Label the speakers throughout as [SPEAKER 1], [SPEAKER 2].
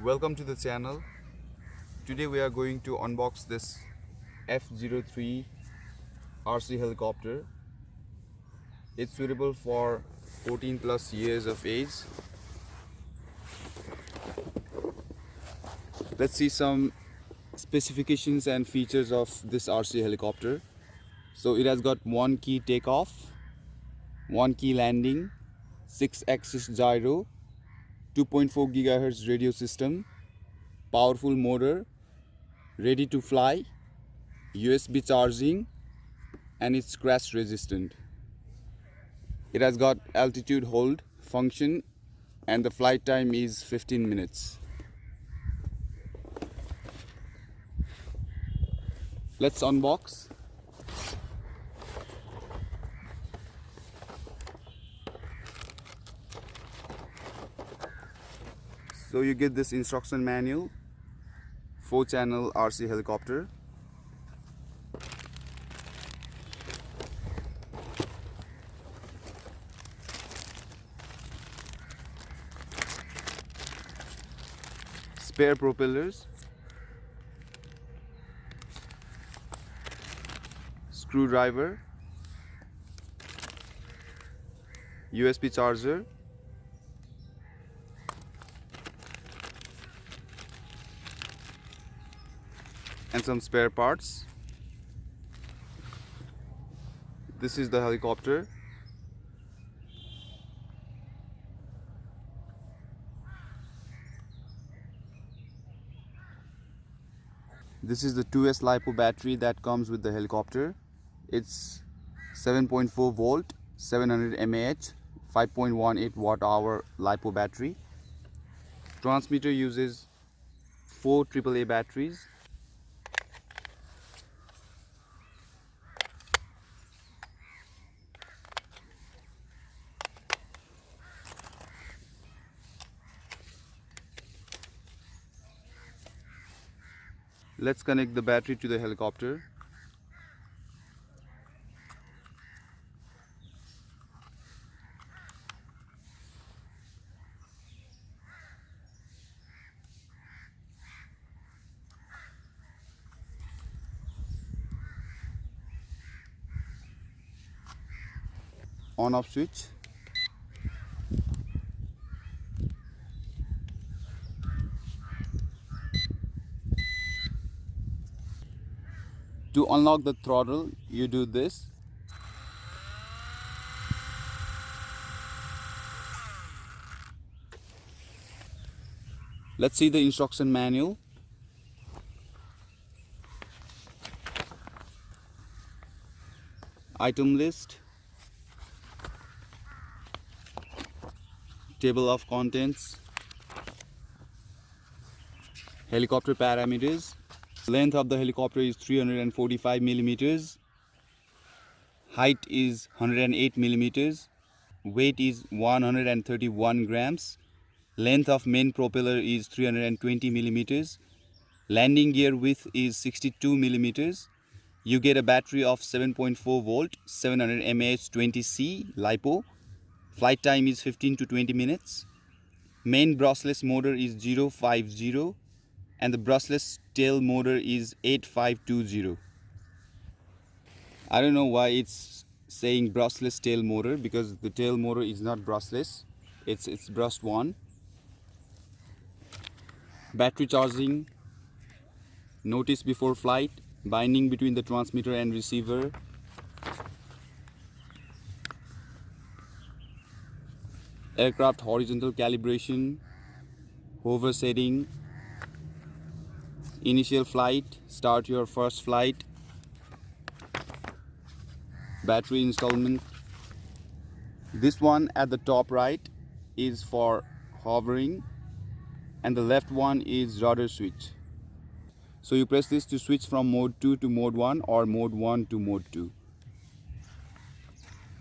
[SPEAKER 1] Welcome to the channel. Today we are going to unbox this F03 RC helicopter. It's suitable for 14 plus years of age. Let's see some specifications and features of this RC helicopter. So it has got 1 key takeoff, 1 key landing, 6-axis gyro, 2.4 GHz radio system, powerful motor, ready to fly, USB charging, and it's crash resistant. It has got altitude hold function and the flight time is 15 minutes. Let's unbox. So you get this instruction manual, 4-channel RC helicopter. Spare propellers, screwdriver, USB charger, and some spare parts. This is the helicopter. This is the 2S LiPo battery that comes with the helicopter. It's 7.4 volt, 700 mAh, 5.18 watt-hour LiPo battery. Transmitter uses 4 AAA batteries. Let's connect the battery to the helicopter. On-off switch. To unlock the throttle, you do this. Let's see the instruction manual. Item list, table of contents, helicopter parameters. Length of the helicopter is 345 millimeters. Height is 108 millimeters. Weight is 131 grams. Length of main propeller is 320 millimeters. Landing gear width is 62 millimeters. You get a battery of 7.4 volt, 700 mAh 20C LiPo. Flight time is 15 to 20 minutes. Main brushless motor is 050 and the brushless tail motor is 8520. I don't know why it's saying brushless tail motor, because the tail motor is not brushless, it's brushed one. Battery charging, notice before flight, binding between the transmitter and receiver, aircraft horizontal calibration, hover setting, initial flight, start your first flight, battery installment. This one at the top right is for hovering and the left one is rudder switch. So you press this to switch from mode 2 to mode 1 or mode 1 to mode 2.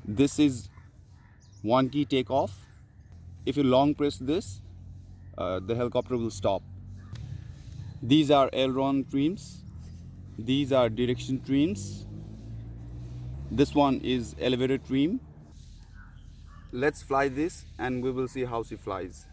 [SPEAKER 1] This is 1 key takeoff. If you long press this, the helicopter will stop. These are aileron trims. These are direction trims. This one is elevator trim. Let's fly this and we will see how she flies.